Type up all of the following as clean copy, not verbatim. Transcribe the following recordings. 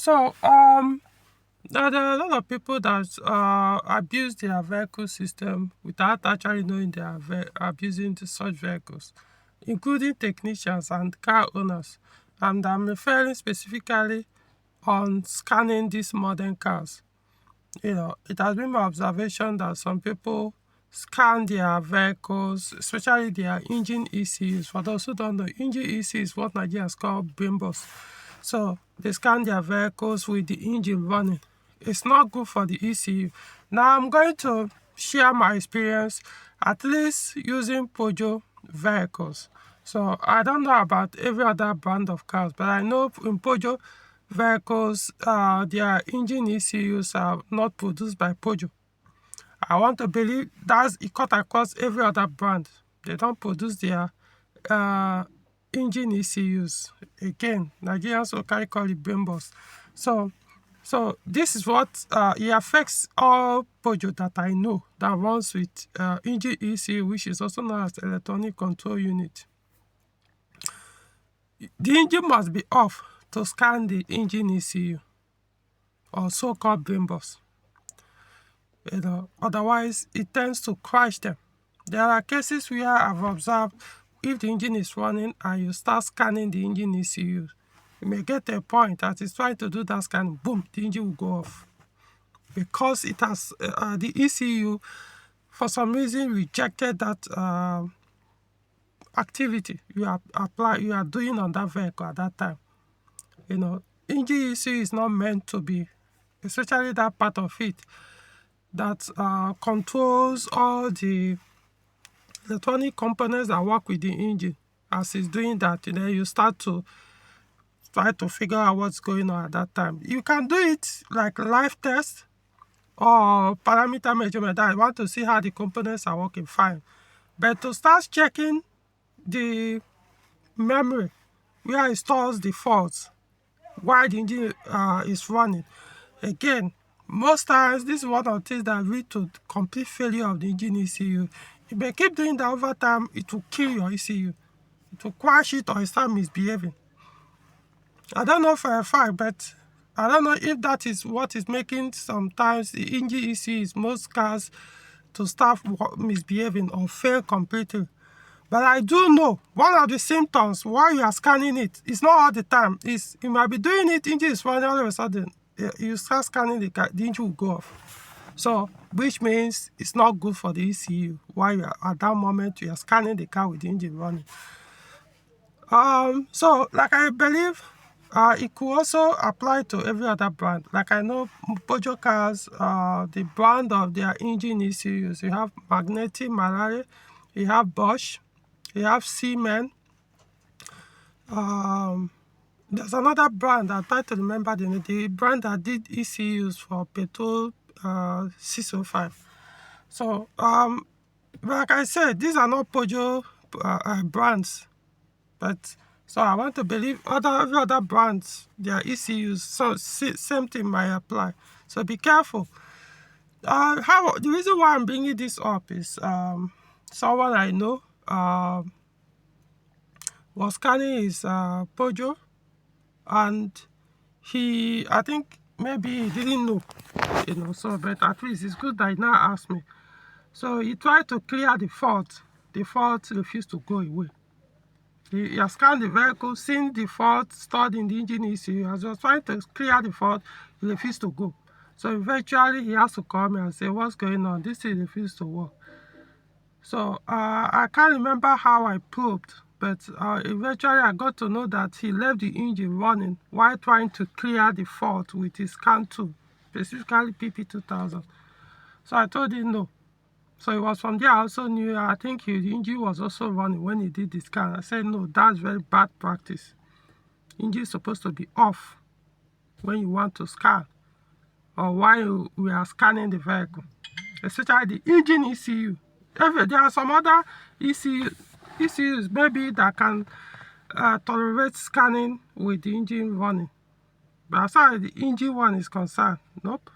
So there are a lot of people that abuse their vehicle system without actually knowing they are abusing such vehicles, including technicians and car owners. And I'm referring specifically on scanning these modern cars. It has been my observation that some people scan their vehicles, especially their engine ECUs. For those who don't know, engine ECU is what Nigerians call Brainbox. So they scan their vehicles with the engine running. It's not good for the ECU. Now I'm going to share my experience, at least using Peugeot vehicles. So I don't know about every other brand of cars, but I know in Peugeot vehicles, their engine ECUs are not produced by Peugeot. I want to believe that's it cut across every other brand. They don't produce their uh, engine ECUs. Again, Nigerians will carry call it Brainbox. So, so this is what it affects all Peugeot that I know that runs with engine ECU, which is also known as electronic control unit. The engine must be off to scan the engine ECU, or so-called Brainbox. Otherwise it tends to crash them. There are cases where I've observed if the engine is running and you start scanning the engine ECU, you may get a point that it's trying to do that scanning, boom, the engine will go off because it has the ECU for some reason rejected that activity you are doing on that vehicle at that time. Engine ECU is not meant to be, especially that part of it that controls all the electronic components that work with the engine. As it's doing that, you start to try to figure out what's going on at that time. You can do it like live test or parameter measurement. I want to see how the components are working fine. But to start checking the memory where it stores the faults while the engine is running, again, most times this is one of the things that lead to complete failure of the engine ECU. If you keep doing that over time, it will kill your ECU. It will crash it or it start misbehaving. I don't know for a fact, but I don't know if that is what is making sometimes the engine ECUs, most cars, to start misbehaving or fail completely. But I do know one of the symptoms while you are scanning it, it's not all the time, is you might be doing it, engine is running, all of a sudden you start scanning the car, the engine will go off. So, which means it's not good for the ECU while you are, at that moment you are scanning the car with the engine running. So like I believe it could also apply to every other brand. Like I know Peugeot cars, the brand of their engine ECUs, you have Magnetic, Malari, you have Bosch, you have Siemens. There's another brand, I try to remember the brand that did ECUs for petrol 605. So, like I said, these are not Peugeot brands, but so I want to believe every other brands, their ECUs, so same thing might apply. So be careful. The reason why I'm bringing this up is someone I know was scanning his Peugeot, and I think maybe he didn't know, so, but at least it's good that he now asked me. So he tried to clear the fault. The fault refused to go away. He has scanned the vehicle, seen the fault stored in the engine ECU. As he was trying to clear the fault, he refused to go. So eventually he has to call me and say, what's going on? This thing refused to work. So I can't remember how I probed, but eventually I got to know that he left the engine running while trying to clear the fault with his scan tool, specifically PP2000. So I told him no. So it was from there I also knew, I think the engine was also running when he did the scan. I said, no, that's very bad practice. Engine is supposed to be off when you want to scan or while we are scanning the vehicle, especially the engine ECU. There are some other ECUs maybe that can tolerate scanning with the engine running. But as far as the engine one is concerned, nope.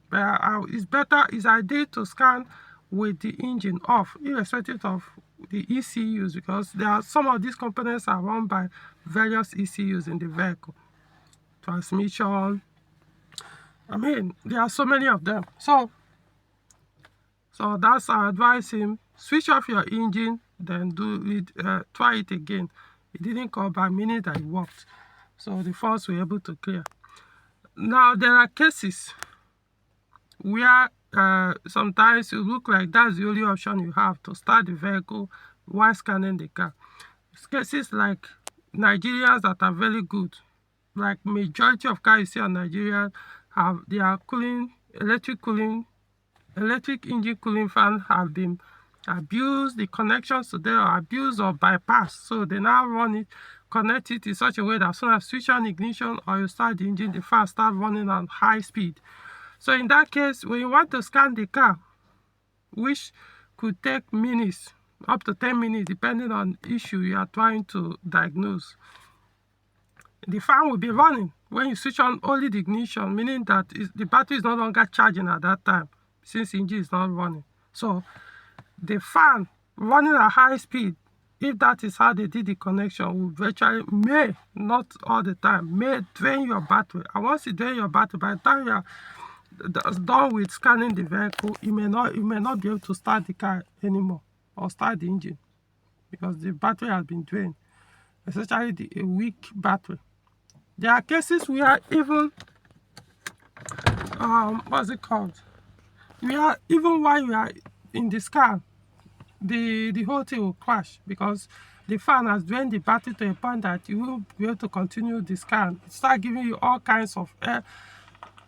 But it's ideal to scan with the engine off, irrespective of the ECUs, because there are some of these components are run by various ECUs in the vehicle. transmission. I mean, there are so many of them. So that's I advise him, switch off your engine, then do it, try it again. It didn't come back, meaning that it worked. So the faults were able to clear. Now there are cases where sometimes it look like that's the only option you have to start the vehicle while scanning the car. It's cases like Nigerians that are very good, like majority of cars you see on Nigeria have their electric engine cooling fan have been abused, the connections to them are abused or bypassed. So they now run it, connect it in such a way that as soon as you switch on ignition or you start the engine, the fan starts running on high speed. So in that case, when you want to scan the car, which could take minutes, up to 10 minutes, depending on the issue you are trying to diagnose, the fan will be running when you switch on only the ignition, meaning that the battery is no longer charging at that time, since the engine is not running. So the fan running at high speed, if that is how they did the connection, will virtually, not all the time, may drain your battery. And once you drain your battery, by the time you are done with scanning the vehicle, you may not be able to start the car anymore or start the engine because the battery has been drained, especially a weak battery. There are cases where even what's it called? Even while you are in the scan, the whole thing will crash because the fan has drained the battery to a point that you won't be able to continue the scan. It starts giving you all kinds of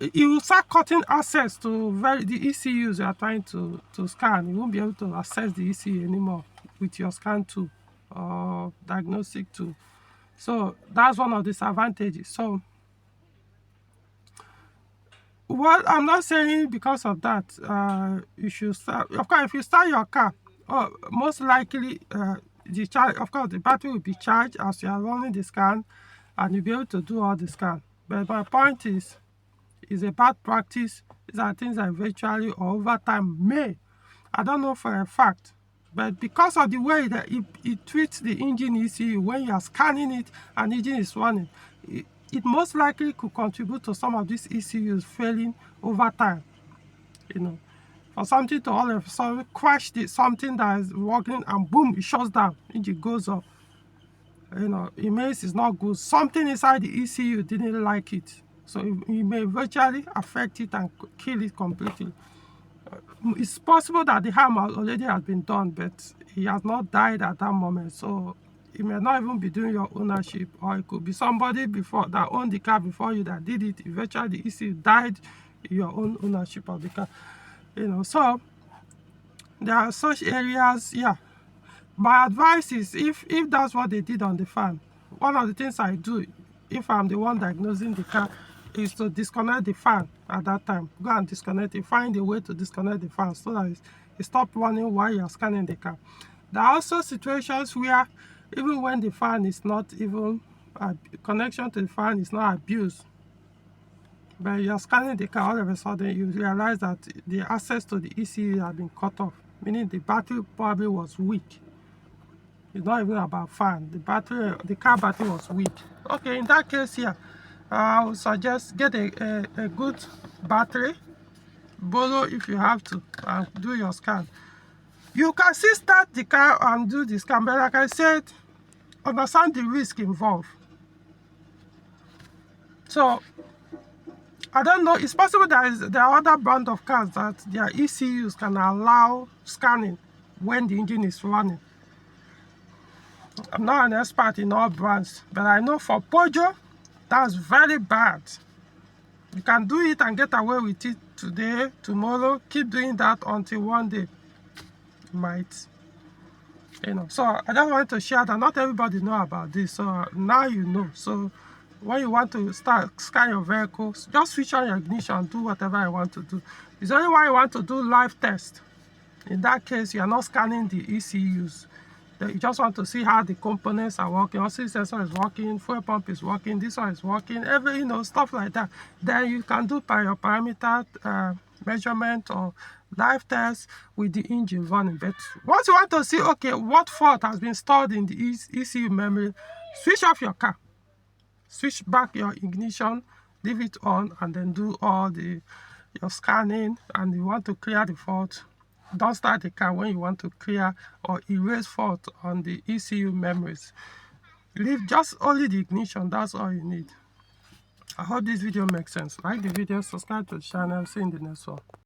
it will start cutting access to the ECUs you are trying to scan. You won't be able to access the ECU anymore with your scan tool or diagnostic tool. So that's one of the disadvantages. So well, I'm not saying because of that you should start. Of course, if you start your car, most likely the battery will be charged as you are running the scan, and you'll be able to do all the scan. But my point is a bad practice. These are things that eventually or over time I don't know for a fact, but because of the way that it treats the engine ECU when you are scanning it and the engine is running, it most likely could contribute to some of these ECUs failing over time. For something to all of a sudden crash something that is working and boom, it shuts down, engine goes up. It means it's not good. Something inside the ECU didn't like it. So it may virtually affect it and kill it completely. It's possible that the harm already has been done, but he has not died at that moment. So it may not even be during your ownership, or it could be somebody before that owned the car before you that did it. Eventually, the ECU died in your own ownership of the car. So there are such areas. Yeah, my advice is if that's what they did on the fan, one of the things I do if I'm the one diagnosing the car is to disconnect the fan at that time. Go and disconnect it. Find a way to disconnect the fan so that it stops running while you're scanning the car. There are also situations where even when the fan is not even connection to the fan is not abused, but you're scanning the car, all of a sudden you realize that the access to the ECU has been cut off, meaning the battery probably was weak. It's not even about fan. The car battery was weak. Okay, in that case here, I would suggest get a good battery, borrow if you have to, and do your scan. You can still start the car and do the scan, but like I said, understand the risk involved. So I don't know, it's possible there are other brand of cars that their ECUs can allow scanning when the engine is running. I'm not an expert in all brands, but I know for Peugeot, that's very bad. You can do it and get away with it today, tomorrow, keep doing that until one day you might. So I just wanted to share that. Not everybody know about this, so now you know. So when you want to start scan your vehicles, just switch on your ignition and do whatever you want to do. It's only when you want to do live test. In that case, you are not scanning the ECUs. You just want to see how the components are working. Also, sensor is working, fuel pump is working, this one is working, stuff like that. Then you can do your parameter measurement or live test with the engine running. But once you want to see, okay, what fault has been stored in the ECU memory, switch off your car, switch back your ignition, leave it on and then do all your scanning. And you want to clear the fault, don't start the car when you want to clear or erase fault on the ECU memories. Leave just only the ignition, that's all you need. I hope this video makes sense. Like the video, subscribe to the channel. See you in the next one.